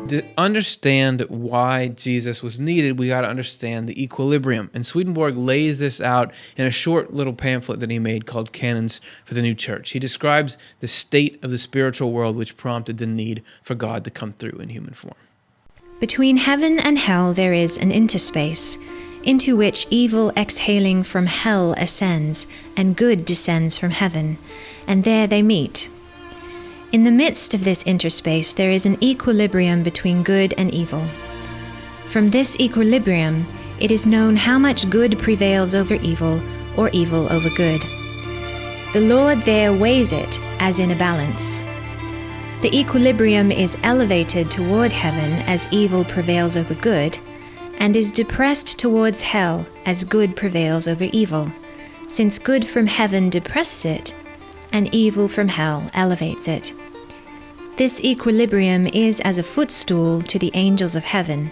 To understand why Jesus was needed, we got to understand the equilibrium. And Swedenborg lays this out in a short little pamphlet that he made called Canons for the New Church. He describes the state of the spiritual world which prompted the need for God to come through in human form. Between heaven and hell there is an interspace, into which evil exhaling from hell ascends, and good descends from heaven, and there they meet. In the midst of this interspace there is an equilibrium between good and evil. From this equilibrium it is known how much good prevails over evil, or evil over good. The Lord there weighs it as in a balance. The equilibrium is elevated toward heaven as evil prevails over good, and is depressed towards hell as good prevails over evil, since good from heaven depresses it, and evil from hell elevates it. This equilibrium is as a footstool to the angels of heaven,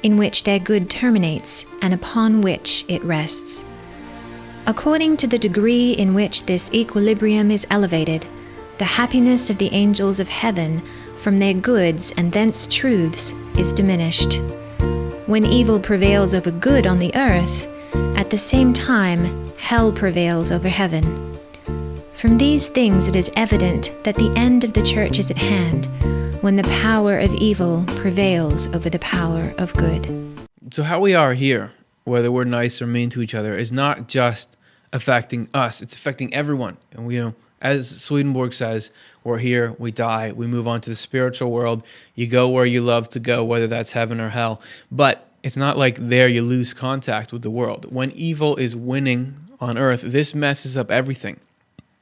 in which their good terminates, and upon which it rests. According to the degree in which this equilibrium is elevated, the happiness of the angels of heaven from their goods and thence truths is diminished. When evil prevails over good on the earth, at the same time hell prevails over heaven. From these things it is evident that the end of the church is at hand, when the power of evil prevails over the power of good. So how we are here, whether we're nice or mean to each other, is not just affecting us, it's affecting everyone. And we as Swedenborg says, we're here, we die, we move on to the spiritual world. You go where you love to go, whether that's heaven or hell. But it's not like there you lose contact with the world. When evil is winning on earth, this messes up everything.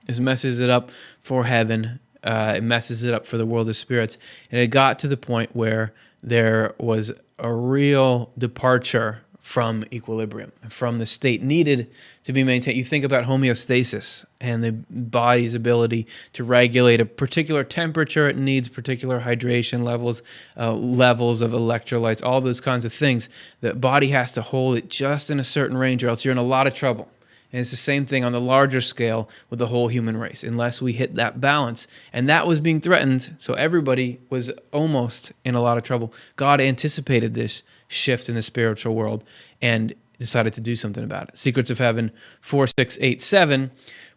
This messes it up for heaven. It messes it up for the world of spirits. And it got to the point where there was a real departure from equilibrium, from the state needed to be maintained. You think about homeostasis and the body's ability to regulate a particular temperature. It needs particular hydration levels, levels of electrolytes, all those kinds of things. The body has to hold it just in a certain range or else you're in a lot of trouble. And it's the same thing on the larger scale with the whole human race, unless we hit that balance. And that was being threatened, so everybody was almost in a lot of trouble. God anticipated this shift in the spiritual world and decided to do something about it. Secrets of Heaven 4687,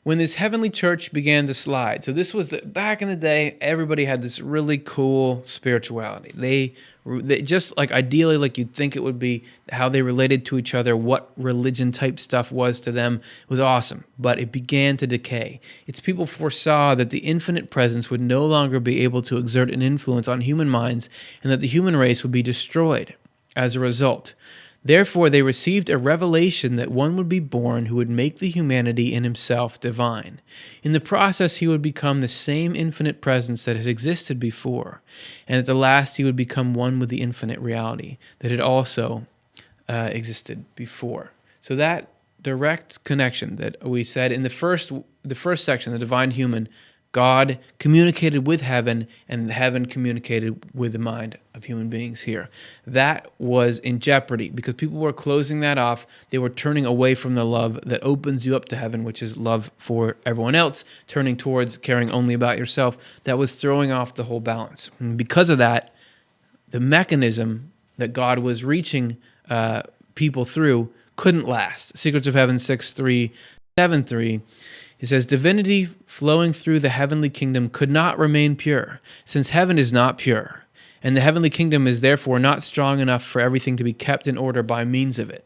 when this heavenly church began to slide. So this was back in the day, everybody had this really cool spirituality. They just like ideally like you'd think it would be, how they related to each other, what religion type stuff was to them was awesome, but it began to decay. Its people foresaw that the infinite presence would no longer be able to exert an influence on human minds and that the human race would be destroyed as a result. Therefore, they received a revelation that one would be born who would make the humanity in himself divine. In the process, he would become the same infinite presence that had existed before, and at the last he would become one with the infinite reality that had also existed before. So that direct connection that we said in the first section, the divine human, God communicated with heaven, and heaven communicated with the mind of human beings here. That was in jeopardy because people were closing that off. They were turning away from the love that opens you up to heaven, which is love for everyone else, turning towards caring only about yourself. That was throwing off the whole balance. And because of that, the mechanism that God was reaching people through couldn't last. Secrets of Heaven 6.3.7.3. It says, divinity flowing through the heavenly kingdom could not remain pure, since heaven is not pure, and the heavenly kingdom is therefore not strong enough for everything to be kept in order by means of it.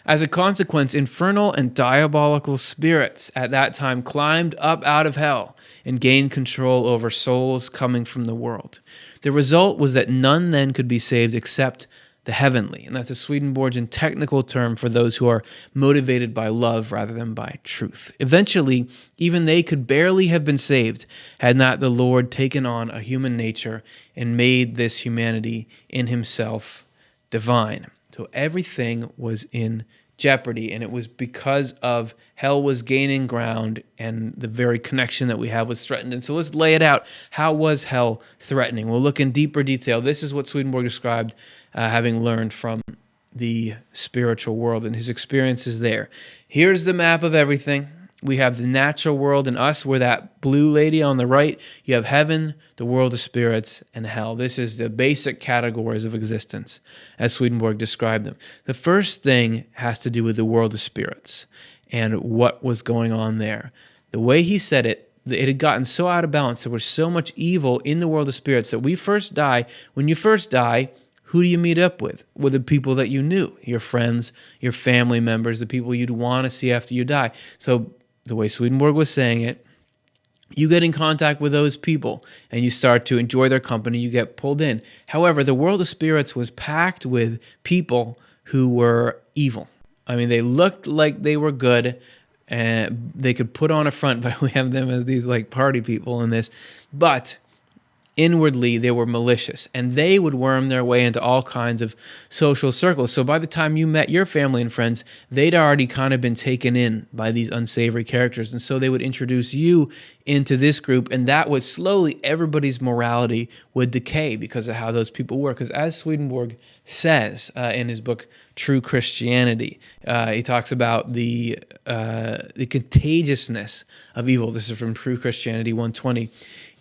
As a consequence, infernal and diabolical spirits at that time climbed up out of hell and gained control over souls coming from the world. The result was that none then could be saved except the heavenly, and that's a Swedenborgian technical term for those who are motivated by love rather than by truth. Eventually, even they could barely have been saved had not the Lord taken on a human nature and made this humanity in himself divine. So everything was in jeopardy, and it was because of hell was gaining ground and the very connection that we have was threatened. And so let's lay it out. How was hell threatening? We'll look in deeper detail. This is what Swedenborg described having learned from the spiritual world and his experiences there. Here's the map of everything. We have the natural world in us. We're that blue lady on the right. You have heaven, the world of spirits, and hell. This is the basic categories of existence, as Swedenborg described them. The first thing has to do with the world of spirits and what was going on there. The way he said it, it had gotten so out of balance. There was so much evil in the world of spirits that we first die. When you first die, who do you meet up with? With the people that you knew, your friends, your family members, the people you'd want to see after you die. So the way Swedenborg was saying it, you get in contact with those people and you start to enjoy their company, you get pulled in. However, the world of spirits was packed with people who were evil. I mean, they looked like they were good and they could put on a front, but we have them as these like party people in this. But inwardly, they were malicious, and they would worm their way into all kinds of social circles. So by the time you met your family and friends, they'd already kind of been taken in by these unsavory characters. And so they would introduce you into this group, and that would slowly, everybody's morality would decay because of how those people were. Because as Swedenborg says in his book, True Christianity, he talks about the contagiousness of evil. This is from True Christianity 120.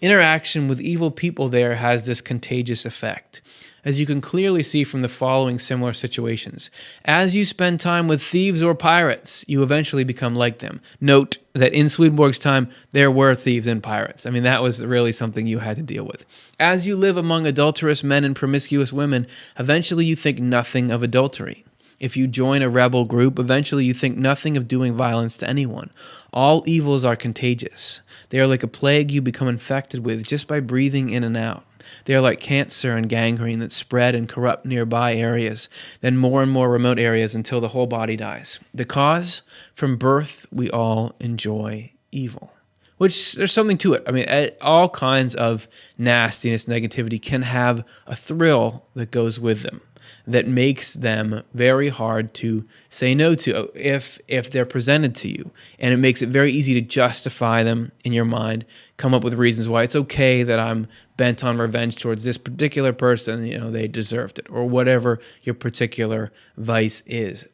Interaction with evil people there has this contagious effect, as you can clearly see from the following similar situations. As you spend time with thieves or pirates, you eventually become like them. Note that in Swedenborg's time, there were thieves and pirates. I mean, that was really something you had to deal with. As you live among adulterous men and promiscuous women, eventually you think nothing of adultery. If you join a rebel group, eventually you think nothing of doing violence to anyone. All evils are contagious. They are like a plague you become infected with just by breathing in and out. They are like cancer and gangrene that spread and corrupt nearby areas, then more and more remote areas until the whole body dies. The cause? From birth, we all enjoy evil. Which, there's something to it. I mean, all kinds of nastiness, negativity can have a thrill that goes with them, that makes them very hard to say no to if they're presented to you. And it makes it very easy to justify them in your mind, come up with reasons why it's okay that I'm bent on revenge towards this particular person, they deserved it, or whatever your particular vice is.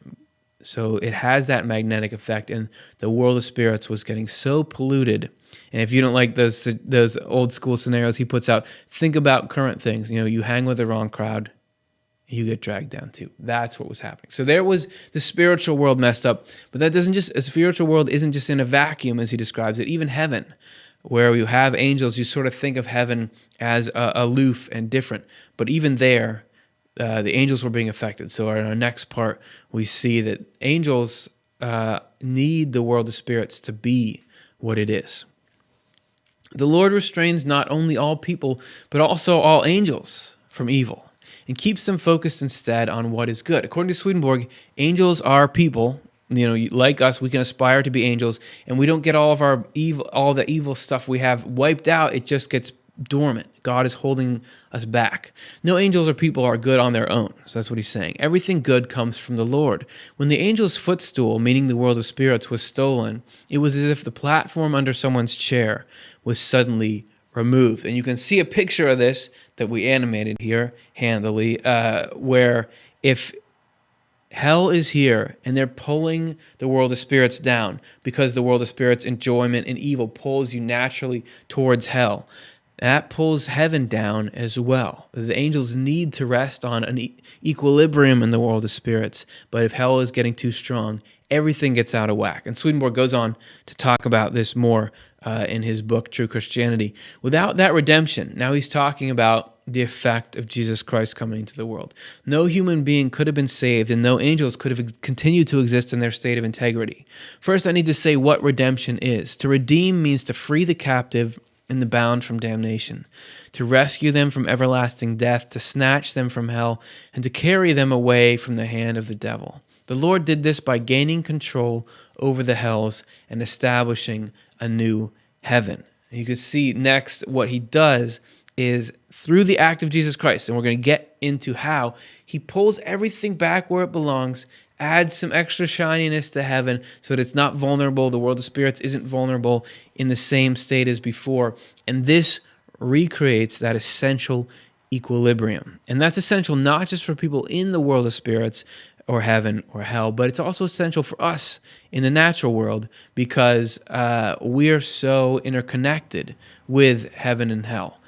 So it has that magnetic effect, and the world of spirits was getting so polluted. And if you don't like those old school scenarios he puts out, think about current things. You hang with the wrong crowd, you get dragged down too. That's what was happening. So there was the spiritual world messed up, but a spiritual world isn't just in a vacuum as he describes it. Even heaven, where you have angels, you sort of think of heaven as aloof and different. But even there, the angels were being affected. So in our next part, we see that angels need the world of spirits to be what it is. The Lord restrains not only all people, but also all angels from evil, and keeps them focused instead on what is good. According to Swedenborg, angels are people. Like us, we can aspire to be angels, and we don't get all the evil stuff we have wiped out. It just gets dormant. God is holding us back. No angels or people are good on their own. So that's what he's saying. Everything good comes from the Lord. When the angel's footstool, meaning the world of spirits, was stolen, it was as if the platform under someone's chair was suddenly removed. And you can see a picture of this that we animated here handily, where if hell is here and they're pulling the world of spirits down because the world of spirits' enjoyment and evil pulls you naturally towards hell, that pulls heaven down as well. The angels need to rest on an equilibrium in the world of spirits, but if hell is getting too strong, everything gets out of whack. And Swedenborg goes on to talk about this more in his book, True Christianity. Without that redemption, now he's talking about the effect of Jesus Christ coming into the world. No human being could have been saved, and no angels could have continued to exist in their state of integrity. First, I need to say what redemption is. To redeem means to free the captive and the bound from damnation, to rescue them from everlasting death, to snatch them from hell, and to carry them away from the hand of the devil. The Lord did this by gaining control over the hells and establishing a new heaven. You can see next what he does is through the act of Jesus Christ, and we're going to get into how he pulls everything back where it belongs, adds some extra shininess to heaven so that it's not vulnerable. The world of spirits isn't vulnerable in the same state as before. And this recreates that essential equilibrium. And that's essential not just for people in the world of spirits, or heaven or hell, but it's also essential for us in the natural world because we are so interconnected with heaven and hell,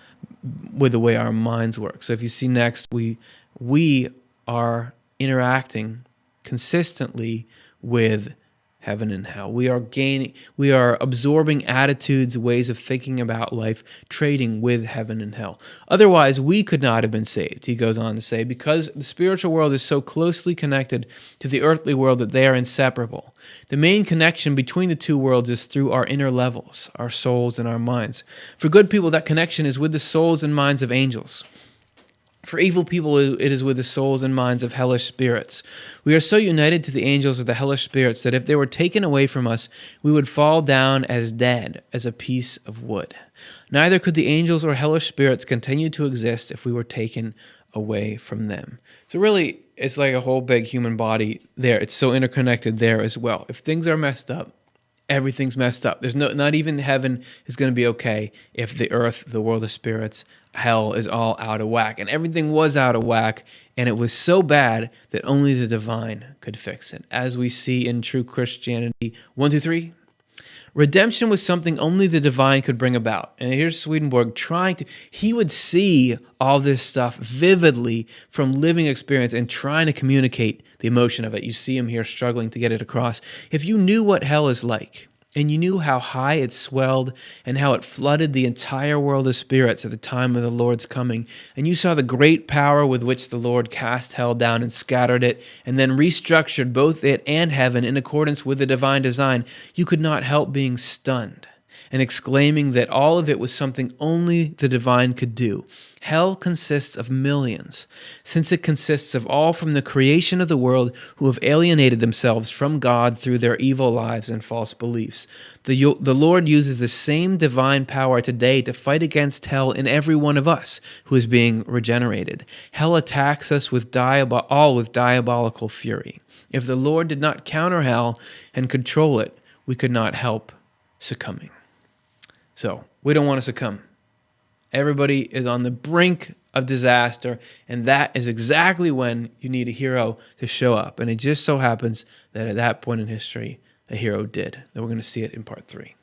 with the way our minds work. So if you see next, we are interacting consistently with heaven and hell. We are absorbing attitudes, ways of thinking about life, trading with heaven and hell. Otherwise, we could not have been saved, he goes on to say, because the spiritual world is so closely connected to the earthly world that they are inseparable. The main connection between the two worlds is through our inner levels, our souls and our minds. For good people, that connection is with the souls and minds of angels. For evil people, it is with the souls and minds of hellish spirits. We are so united to the angels or the hellish spirits that if they were taken away from us, we would fall down as dead as a piece of wood. Neither could the angels or hellish spirits continue to exist if we were taken away from them. So really, it's like a whole big human body there. It's so interconnected there as well. If things are messed up, everything's messed up. There's not even heaven is going to be okay if the earth, the world of spirits, hell is all out of whack. And everything was out of whack, and it was so bad that only the divine could fix it. As we see in true Christianity, 1, 2, 3. Redemption was something only the divine could bring about. And here's Swedenborg he would see all this stuff vividly from living experience and trying to communicate the emotion of it. You see him here struggling to get it across. If you knew what hell is like, and you knew how high it swelled and how it flooded the entire world of spirits at the time of the Lord's coming, and you saw the great power with which the Lord cast hell down and scattered it, and then restructured both it and heaven in accordance with the divine design, you could not help being stunned and exclaiming that all of it was something only the divine could do. Hell consists of millions, since it consists of all from the creation of the world who have alienated themselves from God through their evil lives and false beliefs. The Lord uses the same divine power today to fight against hell in every one of us who is being regenerated. Hell attacks us with diabolical fury. If the Lord did not counter hell and control it, we could not help succumbing. So, we don't want to succumb. Everybody is on the brink of disaster, and that is exactly when you need a hero to show up. And it just so happens that at that point in history, a hero did. And we're going to see it in part 3.